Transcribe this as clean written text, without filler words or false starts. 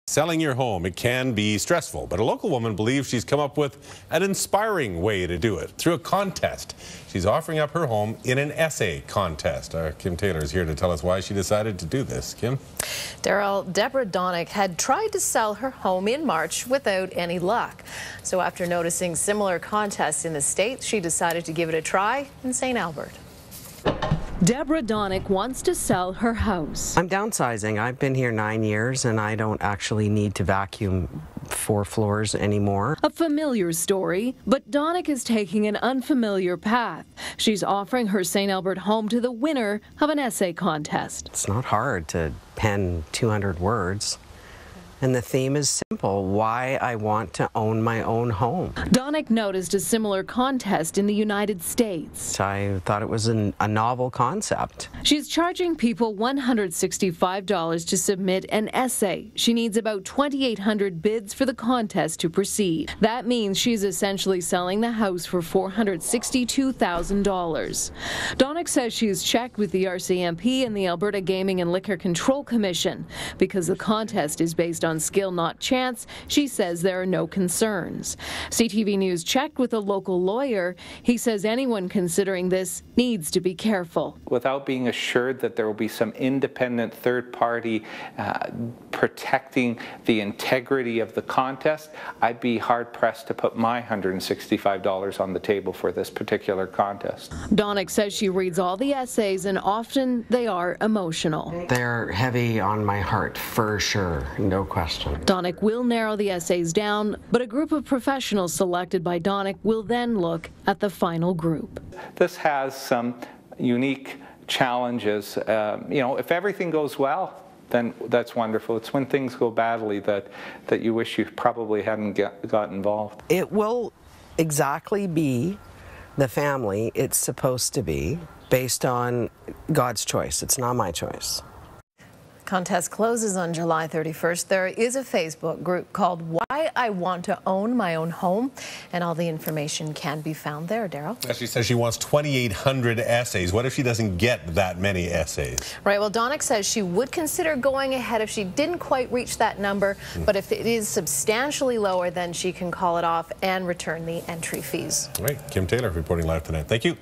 Selling your home, it can be stressful, but a local woman believes she's come up with an inspiring way to do it through a contest. She's offering up her home in an essay contest. Kim Taylor is here to tell us why she decided to do this. Kim? Daryl, Deborah Donnick had tried to sell her home in March without any luck. So after noticing similar contests in the States, she decided to give it a try in St. Albert. Deborah Donnick wants to sell her house. I'm downsizing. I've been here 9 years and I don't actually need to vacuum 4 floors anymore. A familiar story, but Donnick is taking an unfamiliar path. She's offering her St. Albert home to the winner of an essay contest. It's not hard to pen 200 words. And the theme is simple, why I want to own my own home. Donnick noticed a similar contest in the United States. I thought it was a novel concept. She's charging people $165 to submit an essay. She needs about 2,800 bids for the contest to proceed. That means she's essentially selling the house for $462,000. Donnick says she's checked with the RCMP and the Alberta Gaming and Liquor Control Commission. Because the contest is based on skill, not chance, she says there are no concerns. CTV News checked with a local lawyer. He says anyone considering this needs to be careful. Without being assured that there will be some independent third party protecting the integrity of the contest, I'd be hard-pressed to put my $165 on the table for this particular contest. Donnick says she reads all the essays and often they are emotional. They're heavy on my heart, for sure, no question. Donnick will narrow the essays down, but a group of professionals selected by Donnick will then look at the final group. This has some unique challenges. If everything goes well, then that's wonderful. It's when things go badly that you wish you probably hadn't got involved. It will exactly be the family it's supposed to be based on God's choice. It's not my choice. Contest closes on July 31st. There is a Facebook group called Why I Want to Own My Own Home, and all the information can be found there. Daryl? She says she wants 2,800 essays. What if she doesn't get that many essays? Right. Well, Donnick says she would consider going ahead if she didn't quite reach that number, but if it is substantially lower, then she can call it off and return the entry fees. All right. Kim Taylor reporting live tonight. Thank you.